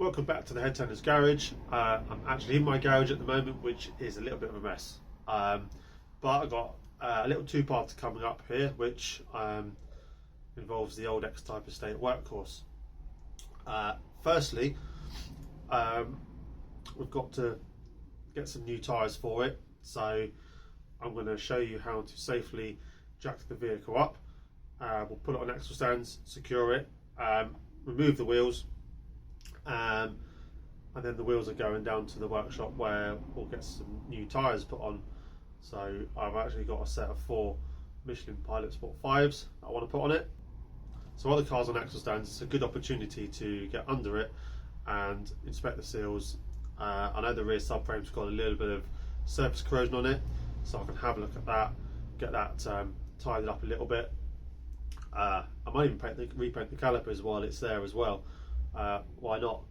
Welcome back to the Head Turner's Garage. I'm actually in my garage at the moment, which is a little bit of a mess. But I've got a little two-parter coming up here, which involves the old X-Type estate workhorse. Firstly, we've got to get some new tyres for it, so I'm going to show you how to safely jack the vehicle up. We'll put it on axle stands, secure it, remove the wheels, and then the wheels are going down to the workshop where we'll get some new tyres put on. So I've actually got a set of 4 Michelin Pilot Sport 5s that I want to put on it. So while the car's on axle stands, it's a good opportunity to get under it and inspect the seals. I know the rear subframe's got a little bit of surface corrosion on it, so I can have a look at that, get that tidied up a little bit. I might even repaint the calipers while it's there as well. Why not?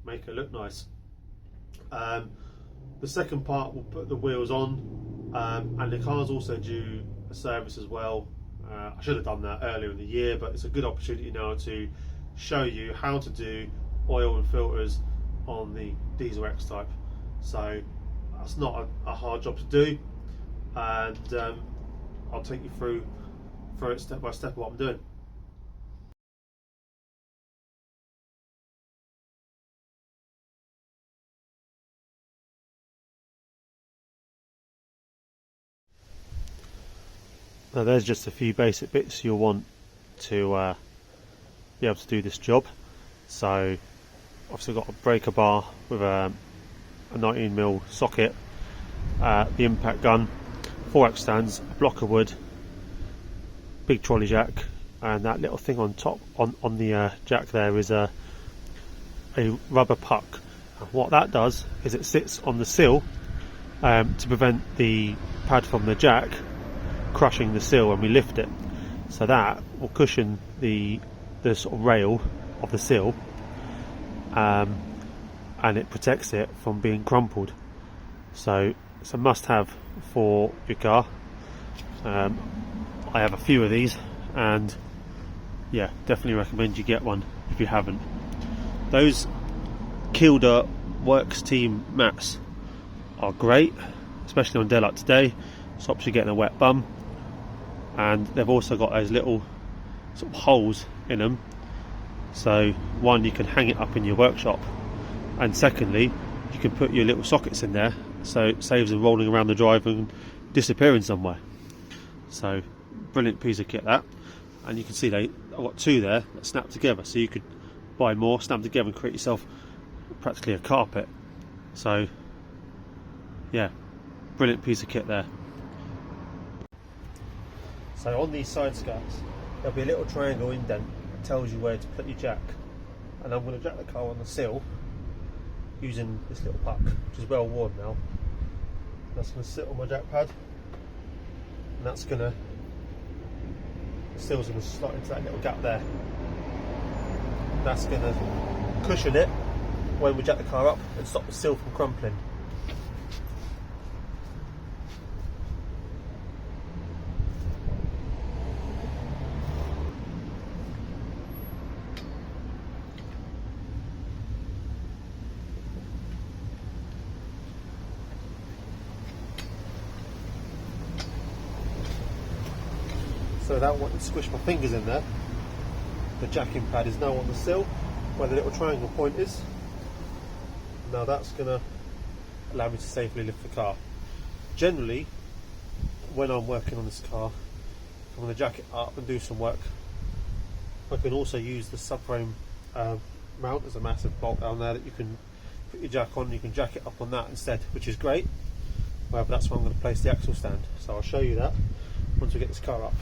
Make it look nice. The second part, we'll put the wheels on, and the car's also due a service as well. I should have done that earlier in the year, but it's a good opportunity now to show you how to do oil and filters on the diesel X-Type. So that's not a hard job to do, and I'll take you through it step by step what I'm doing. Now there's just a few basic bits you'll want to be able to do this job. So obviously got a breaker bar with a 19mm socket, the impact gun, 4 X stands, a block of wood, big trolley jack, and that little thing on top on the jack there is a rubber puck. And what that does is it sits on the sill to prevent the pad from the jack crushing the sill when we lift it. So that will cushion the sort of rail of the sill, and it protects it from being crumpled. So it's a must-have for your car. I have a few of these, and yeah, definitely recommend you get one if you haven't. Those Kilda Works Team mats are great, especially on a day like today. Stops you getting a wet bum. And they've also got those little sort of holes in them, so one, you can hang it up in your workshop, and secondly, you can put your little sockets in there, so it saves them rolling around the drive and disappearing somewhere. So brilliant piece of kit that. And you can see I've got 2 there that snap together, so you could buy more, snap together and create yourself practically a carpet. So yeah, brilliant piece of kit there. So on these side skirts, there'll be a little triangle indent that tells you where to put your jack. And I'm going to jack the car on the sill using this little puck, which is well worn now. That's going to sit on my jack pad, and that's going to, the sill's going to slot into that little gap there. That's going to cushion it when we jack the car up and stop the sill from crumpling. So without wanting to squish my fingers in there, the jacking pad is now on the sill where the little triangle point is. Now that's going to allow me to safely lift the car. Generally, when I'm working on this car, I'm going to jack it up and do some work. I can also use the subframe mount. There's a massive bolt down there that you can put your jack on, and you can jack it up on that instead, which is great. However, that's where I'm going to place the axle stand, so I'll show you that once we get this car up.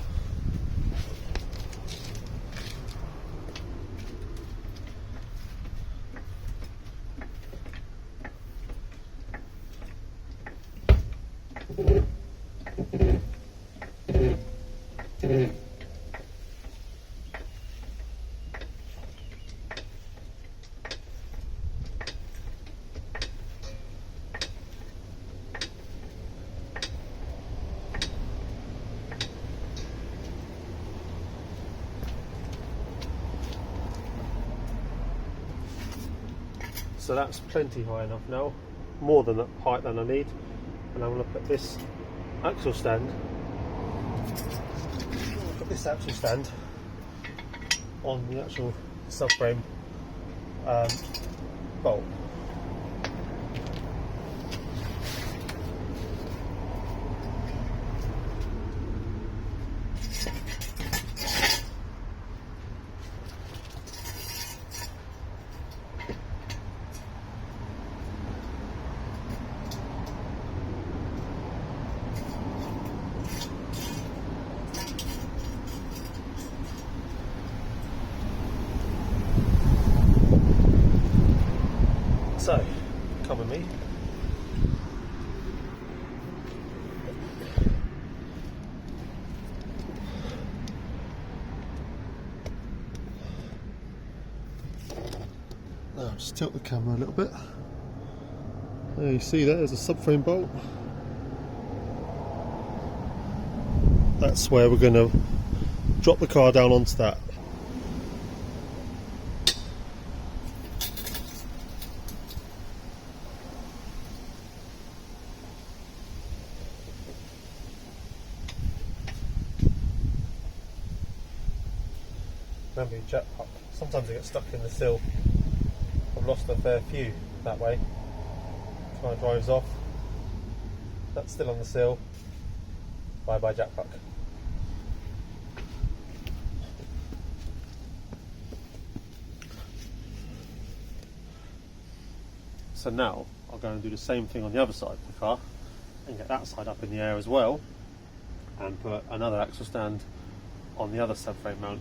So that's plenty high enough now, more than the height than I need. And I'm going to put this axle stand, on the actual subframe bolt. So, come with me. Now just tilt the camera a little bit. There you see there's a subframe bolt. That's where we're going to drop the car down onto that. Remember your jack puck. Sometimes they get stuck in the sill. I've lost a fair few that way. Car drives off. That's still on the sill. Bye bye jack puck. So now I'll go and do the same thing on the other side of the car and get that side up in the air as well, and put another axle stand on the other subframe mount.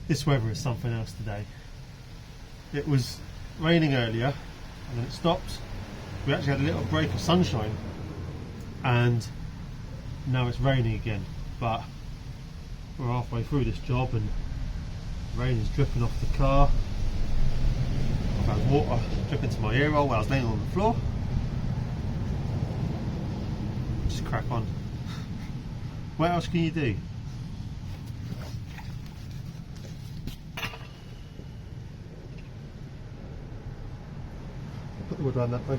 This weather is something else today. It was raining earlier and then it stopped. We actually had a little break of sunshine and now it's raining again, but we're halfway through this job and rain is dripping off the car. I've had water dripping to my ear roll while I was laying on the floor. Just crack on. What else can you do? Put the wood around that way.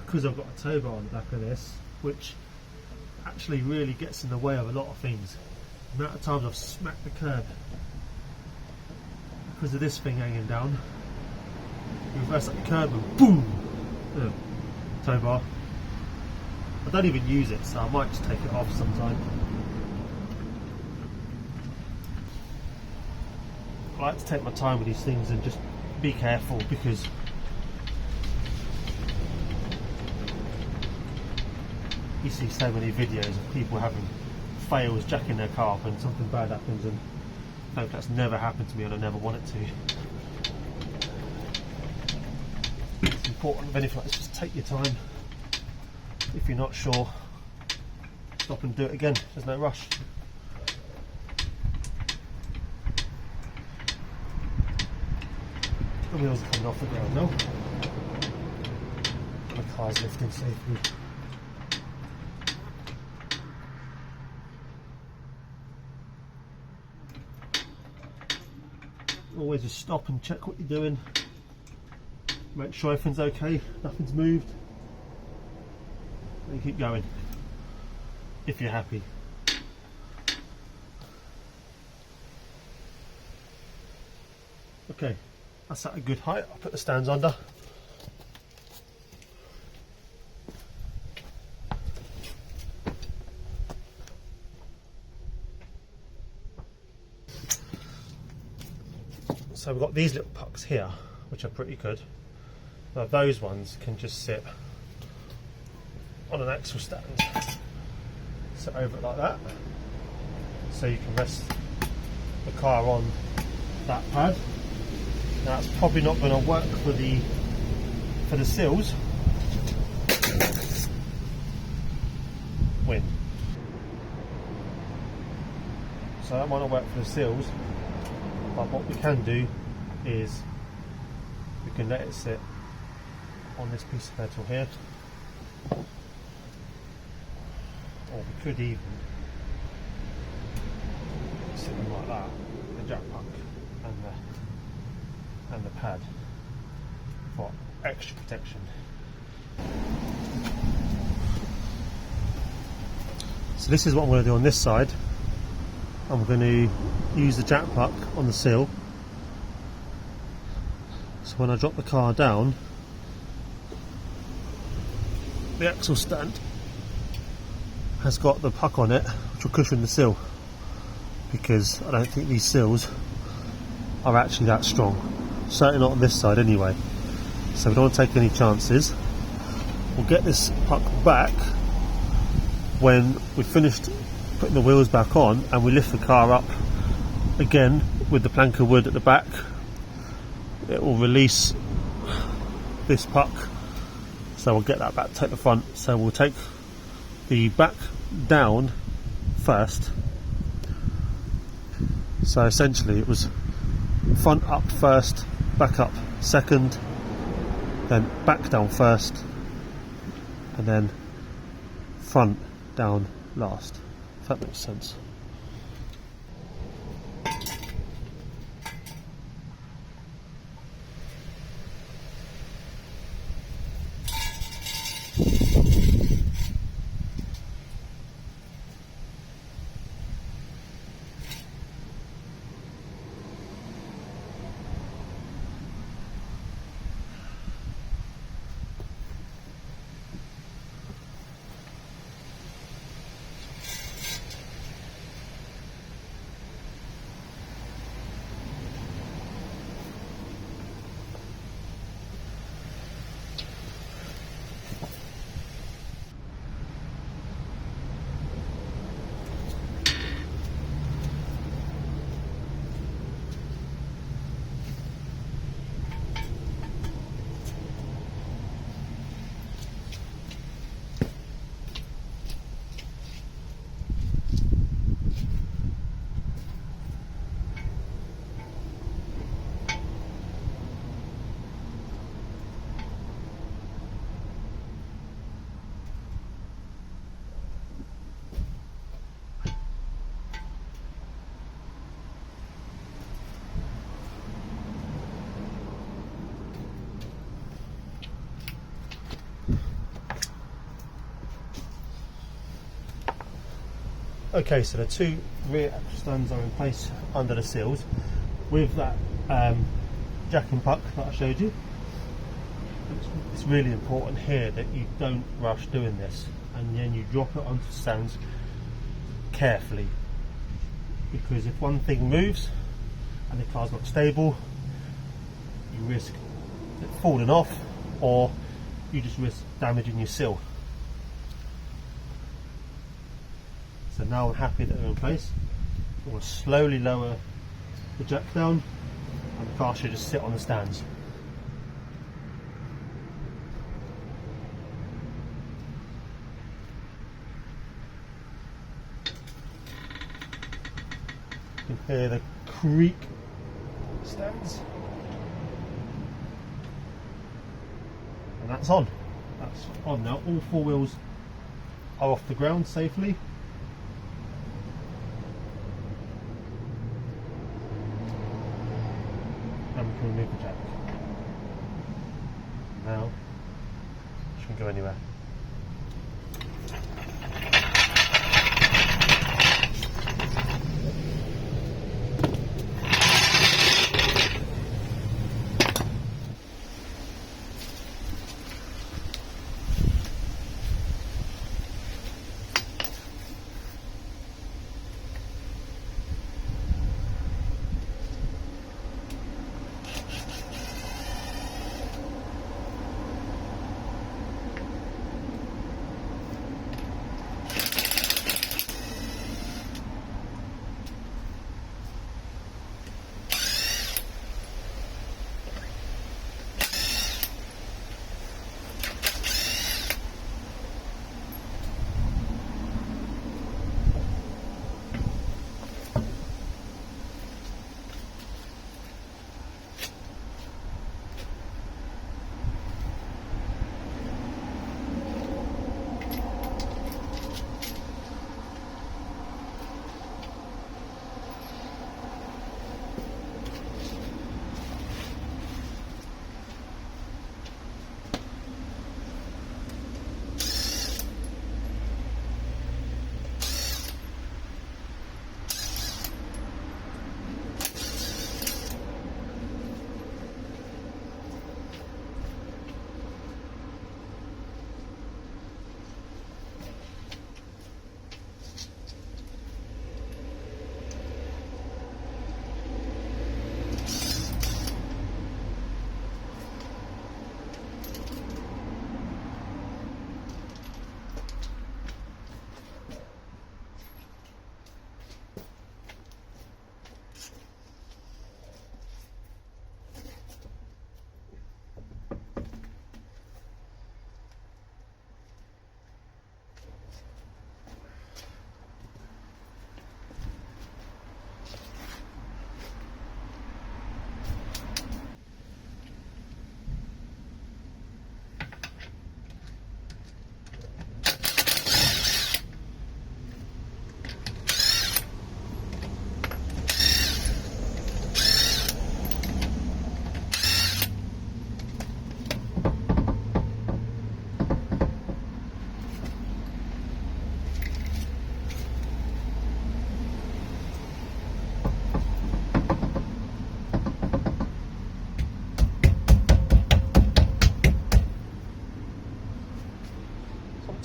Because I've got a tow bar on the back of this, which actually really gets in the way of a lot of things. The amount of times I've smacked the curb because of this thing hanging down. You reverse that curb and boom! Tow bar. I don't even use it, so I might just take it off sometime. I like to take my time with these things and just be careful, because you see so many videos of people having fails jacking their car up and something bad happens, and I hope that's never happened to me and I never want it to. It's important with anything like this, just take your time. If you're not sure, stop and do it again, there's no rush. The wheels are coming off the ground now. The car's lifting safely. Always just stop and check what you're doing. Make sure everything's okay, nothing's moved. And keep going, if you're happy. Okay, that's at a good height. I'll put the stands under. So we've got these little pucks here, which are pretty good. Now those ones can just sit on an axle stand, sit over it like that, so you can rest the car on that pad. Now that's probably not going to work for the seals. Wind. So that might not work for the seals, but what we can do is we can let it sit on this piece of metal here, or we could even sit them like that, the jack puck and the pad for extra protection. So this is what I'm going to do on this side. I'm going to use the jack puck on the seal, so when I drop the car down, the axle stand has got the puck on it which will cushion the seal, because I don't think these seals are actually that strong, certainly not on this side anyway, so we don't want to take any chances. We'll get this puck back when we've finished putting the wheels back on and we lift the car up again with the plank of wood at the back. It will release this puck, so we'll get that back to the front. So we'll take the back down first, so essentially it was front up first, back up second, then back down first, and then front down last, if that makes sense. Okay, so the two rear axle stands are in place under the seals with that jack and puck that I showed you. It's really important here that you don't rush doing this, and then you drop it onto the stands carefully, because if one thing moves and the car's not stable, you risk it falling off, or you just risk damaging your seal. So now I'm happy that they're in place. I'm going to slowly lower the jack down, and the car should just sit on the stands. You can hear the creak stands. And that's on. That's on now. All four wheels are off the ground safely. And we can remove the jack. Now, it shouldn't go anywhere.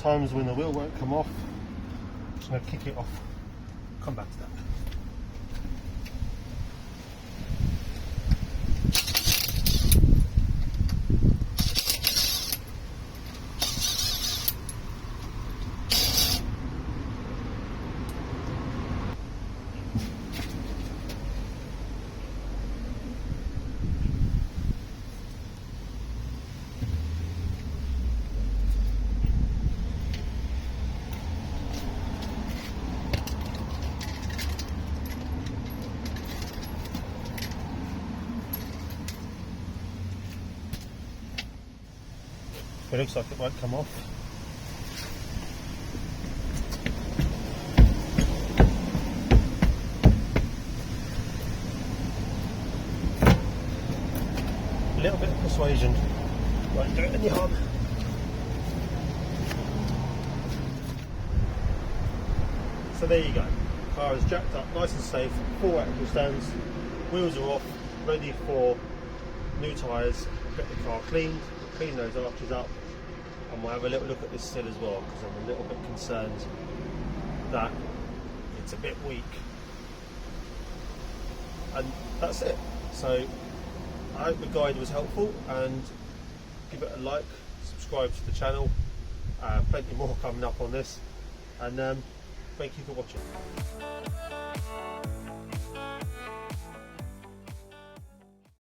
times when the wheel won't come off. I'm just going to kick it off, come back to that. It looks like it won't come off. A little bit of persuasion won't do it any harm. So there you go. Car is jacked up, nice and safe, 4 axle stands, wheels are off, ready for new tyres. Get the car cleaned, clean those arches up, and we'll have a little look at this still as well, because I'm a little bit concerned that it's a bit weak. And that's it. So I hope the guide was helpful, and give it a like, subscribe to the channel. Plenty more coming up on this, and thank you for watching.